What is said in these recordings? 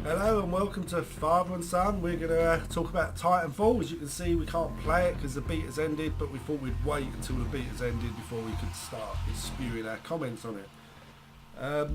Hello and welcome to Father and Son. We're going to talk about Titanfall. As you can see, we can't play it because the beta's ended, but we thought we'd wait until the beta's ended before we could start spewing our comments on it.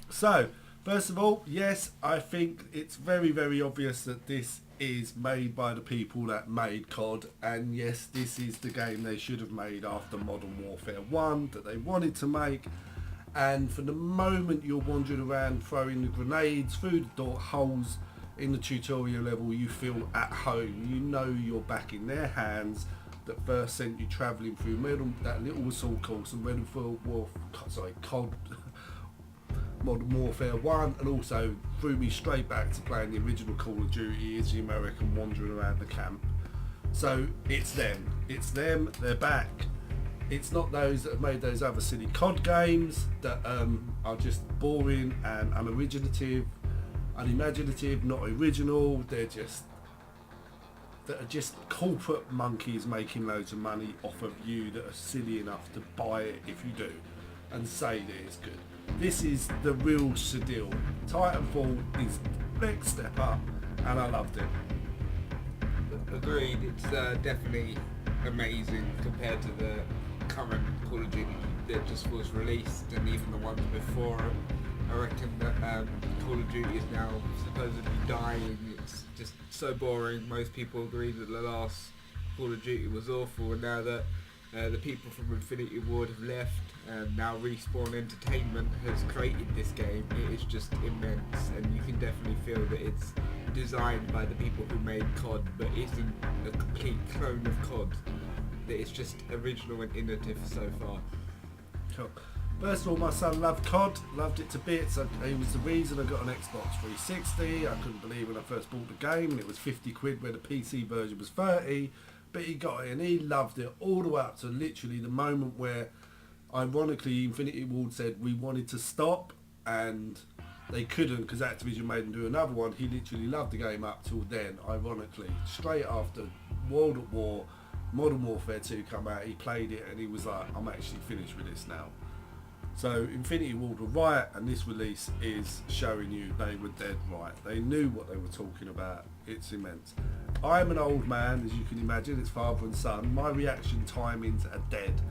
So, first of all, yes, I think it's very, very obvious that this is made by the people that made COD, and yes, this is the game they should have made after Modern Warfare 1 that they wanted to make. And from the moment you're wandering around throwing the grenades through the door holes in the tutorial level, you feel at home. You know you're back in their hands that first sent you travelling through that little assault course and COD Modern Warfare 1, and also threw me straight back to playing the original Call of Duty as the American wandering around the camp. So it's them, they're back. It's not those that have made those other silly COD games that are just boring and unimaginative, not original. They're just corporate monkeys making loads of money off of you that are silly enough to buy it if you do and say that it's good. This is the real Sadil. Titanfall is the next step up and I loved it. Agreed, it's definitely amazing compared to the current Call of Duty that just was released, and even the ones before. I reckon that Call of Duty is now supposedly dying. It's just so boring. Most people agree that the last Call of Duty was awful, and now that the people from Infinity Ward have left, and now Respawn Entertainment has created this game, it is just immense, and you can definitely feel that it's designed by the people who made COD, but isn't a complete clone of COD. That it's just original and innovative so far. Cool. First of all, my son loved COD, loved it to bits. It was the reason I got an Xbox 360. I couldn't believe when I first bought the game and it was 50 quid where the PC version was 30. But he got it and he loved it all the way up to literally the moment where, ironically, Infinity Ward said we wanted to stop and they couldn't because Activision made them do another one. He literally loved the game up till then, ironically. Straight after World at War, Modern Warfare 2 come out, he played it and he was like, I'm actually finished with this now. So Infinity Ward were right, and this release is showing you they were dead right. They knew what they were talking about. It's immense. I'm an old man, as you can imagine, it's father and son. My reaction timings are dead.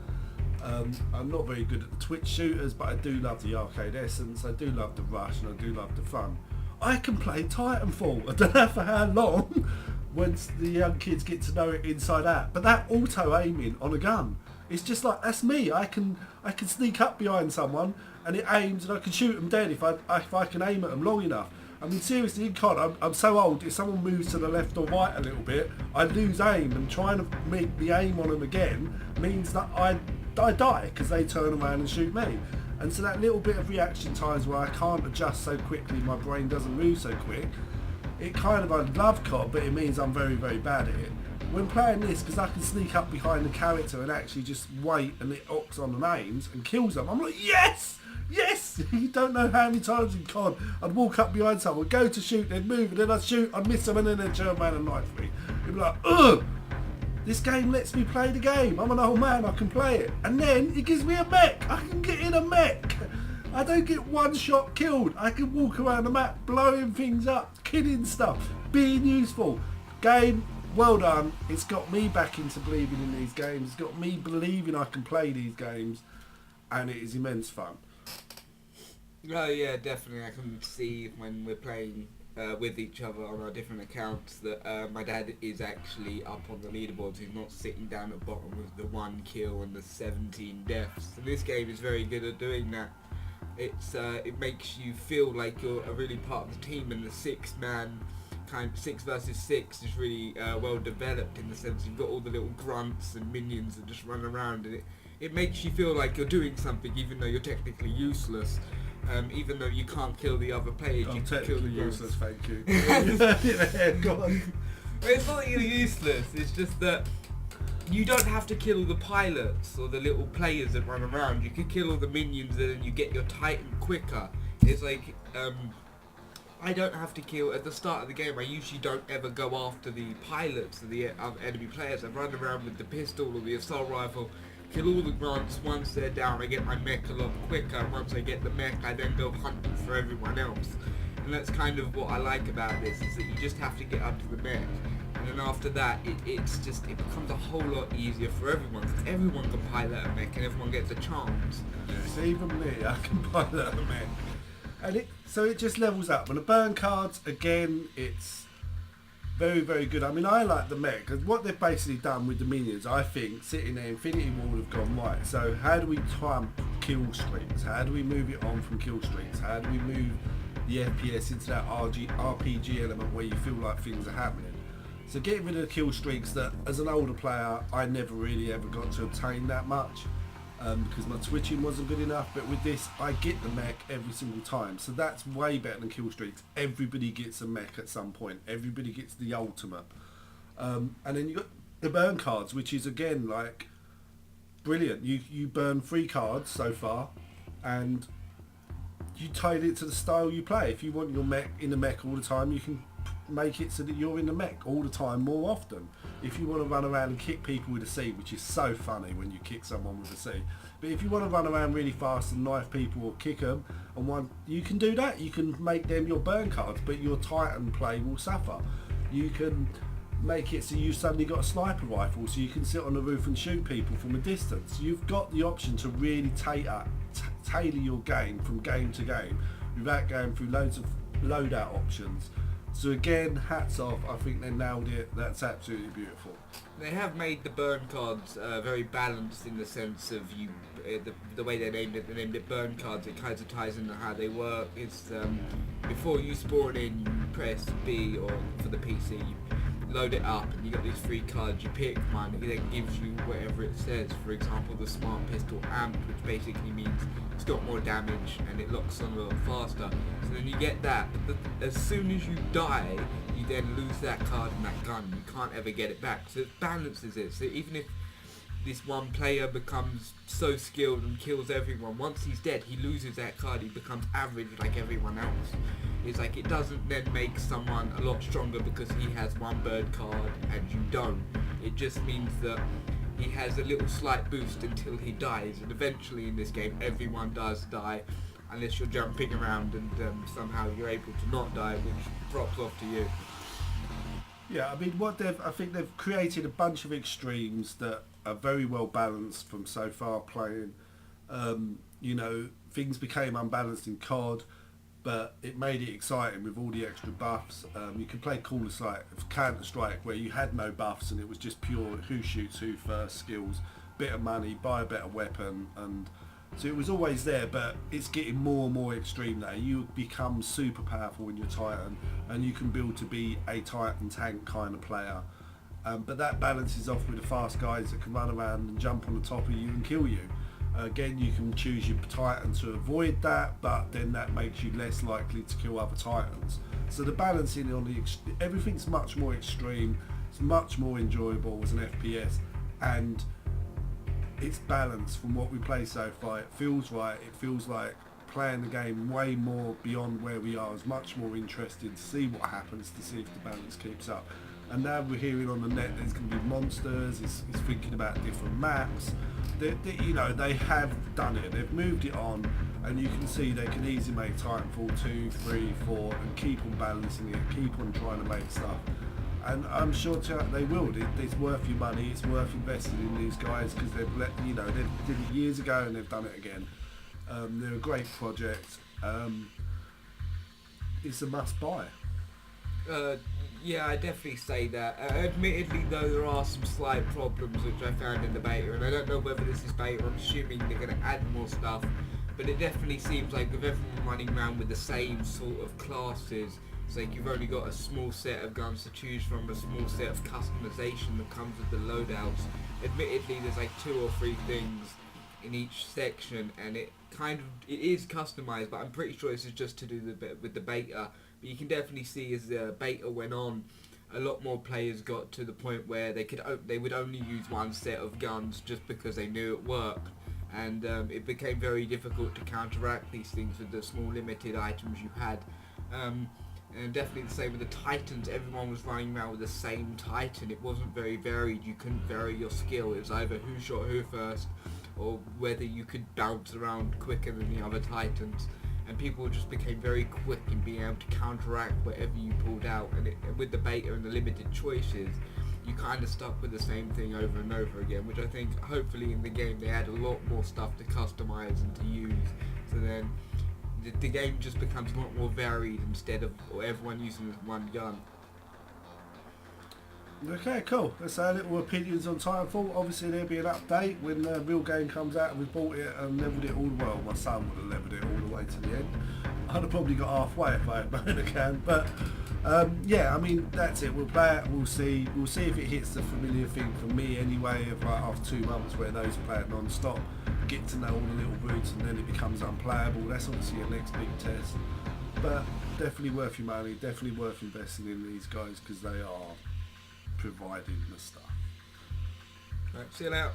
I'm not very good at the Twitch shooters, but I do love the arcade essence, I do love the rush, and I do love the fun. I can play Titanfall, I don't know for how long, once the young kids get to know it inside out. But that auto-aiming on a gun, it's just like, that's me. I can sneak up behind someone and it aims and I can shoot them dead if I can aim at them long enough. I mean, seriously, in COD, I'm so old, if someone moves to the left or right a little bit, I lose aim, and trying to make the aim on them again means that I die because they turn around and shoot me. And so that little bit of reaction times where I can't adjust so quickly, my brain doesn't move so quick, it kind of, I love COD, but it means I'm very, very bad at it. When playing this, because I can sneak up behind the character and actually just wait and it ocks on the aims and kills them, I'm like, yes! Yes! You don't know how many times in COD I'd walk up behind someone, go to shoot, they'd move, and then I'd shoot, I'd miss them, and then they'd turn around and knife me. You'd be like, ugh! This game lets me play the game. I'm an old man, I can play it. And then it gives me a mech. I can get in a mech. I don't get one shot killed. I can walk around the map blowing things up, killing stuff, being useful. Game, well done. It's got me back into believing in these games. It's got me believing I can play these games, and it is immense fun. Oh yeah, definitely. I can see when we're playing with each other on our different accounts that my dad is actually up on the leaderboards. He's not sitting down at the bottom with the 1 kill and the 17 deaths. And this game is very good at doing that. It makes you feel like you're a really part of the team, and the 6-man kind of 6 versus 6 is really well developed in the sense you've got all the little grunts and minions that just run around, and it makes you feel like you're doing something even though you're technically useless. Even though you can't kill the other players, you can kill the useless, thank you. Go on. It's not that you're useless, it's just that you don't have to kill the pilots or the little players that run around. You can kill all the minions and then you get your Titan quicker. It's like, I don't have to kill, at the start of the game I usually don't ever go after the pilots or the enemy players. I run around with the pistol or the assault rifle, kill all the grunts. Once they're down I get my mech a lot quicker, and once I get the mech I then go hunting for everyone else. And that's kind of what I like about this, is that you just have to get up to the mech. And then after that, it becomes a whole lot easier for everyone, because everyone can pilot a mech and everyone gets a chance. Yes, even me, I can pilot a mech. And so it just levels up. And the burn cards, again, it's very, very good. I mean, I like the mech, because what they've basically done with the minions, I think, sitting there, Infinity Ward have gone, right, so how do we time kill streaks? How do we move it on from kill streaks? How do we move the FPS into that RPG element where you feel like things are happening? So getting rid of the kill streaks that, as an older player, I never really ever got to obtain that much. Because my twitching wasn't good enough, but with this I get the mech every single time, so that's way better than kill streaks. Everybody gets a mech at some point, everybody gets the ultimate, and then you got the burn cards, which is again like brilliant. You burn 3 cards so far, and you tailor it to the style you play. If you want your mech in the mech all the time, you can make it so that you're in the mech all the time more often. If you want to run around and kick people with a C, which is so funny when you kick someone with a C, but if you want to run around really fast and knife people or kick them, you can do that. You can make them your burn cards, but your Titan play will suffer. You can make it so you suddenly got a sniper rifle, so you can sit on the roof and shoot people from a distance. You've got the option to really tailor your game from game to game without going through loads of loadout options. So again, hats off. I think they nailed it. That's absolutely beautiful. They have made the burn cards very balanced in the sense of the way they named it burn cards. It kind of ties into how they work. It's before you spawn in, you press B, or for the PC, you load it up and you got these 3 cards. You pick one, it then gives you whatever it says. For example, the Smart Pistol Amp, which basically means it's got more damage and it locks on a lot faster. So then you get that, but as soon as you die, you then lose that card and that gun. You can't ever get it back. So it balances it. So even if this one player becomes so skilled and kills everyone, once he's dead, he loses that card. He becomes average like everyone else. It's like it doesn't then make someone a lot stronger because he has one bird card and you don't. It just means that he has a little slight boost until he dies, and eventually in this game everyone does die, unless you're jumping around and somehow you're able to not die, which drops off to you. Yeah, I mean, I think they've created a bunch of extremes that are very well balanced from so far playing. Things became unbalanced in COD, but it made it exciting with all the extra buffs. You could play coolest like Counter-Strike, where you had no buffs and it was just pure who shoots who first skills, bit of money, buy a better weapon, and so it was always there, but it's getting more and more extreme now. You become super powerful in your Titan, and you can build to be a Titan tank kind of player. But that balances off with the fast guys that can run around and jump on the top of you and kill you. Again, you can choose your Titan to avoid that, but then that makes you less likely to kill other Titans. So the balancing on everything's much more extreme. It's much more enjoyable as an FPS, and it's balanced from what we play so far. It feels right. It feels like playing the game way more beyond where we are. It's much more interesting to see what happens, to see if the balance keeps up. And now we're hearing on the net there's going to be monsters. It's thinking about different maps. They have done it. They've moved it on, and you can see they can easily make Titanfall 2, 3, 4, and keep on balancing it, keep on trying to make stuff. And I'm sure they will. It's worth your money. It's worth investing in these guys, because they did it years ago and they've done it again. They're a great project. It's a must buy. Yeah, I definitely say that. Admittedly, though, there are some slight problems which I found in the beta, and I don't know whether this is beta. I'm assuming they're going to add more stuff, but it definitely seems like with everyone running around with the same sort of classes, it's like you've only got a small set of guns to choose from, a small set of customization that comes with the loadouts. Admittedly, there's like 2 or 3 things in each section, and it is customized, but I'm pretty sure this is just to do with the beta. But you can definitely see as the beta went on, a lot more players got to the point where they would only use one set of guns just because they knew it worked, and it became very difficult to counteract these things with the small limited items you had. And definitely the same with the Titans. Everyone was running around with the same Titan. It wasn't very varied. You couldn't vary your skill. It was either who shot who first, or whether you could bounce around quicker than the other Titans. and people just became very quick in being able to counteract whatever you pulled out. And with the beta and the limited choices, you kind of stuck with the same thing over and over again, which I think hopefully in the game they add a lot more stuff to customize and to use, so then the game just becomes a lot more varied instead of everyone using one gun. Okay, cool. That's our little opinions on Titanfall. Obviously there'll be an update when the real game comes out and we've bought it and leveled it all well. My son would have leveled it all the way to the end. I'd have probably got halfway if I had known I can. But yeah, I mean that's it. We'll play it. We'll see if it hits the familiar thing for me anyway. Of like after 2 months where those play it non-stop, get to know all the little routes, and then it becomes unplayable. That's obviously a next big test. But definitely worth your money. Definitely worth investing in these guys because they are providing the stuff. Right, see you later.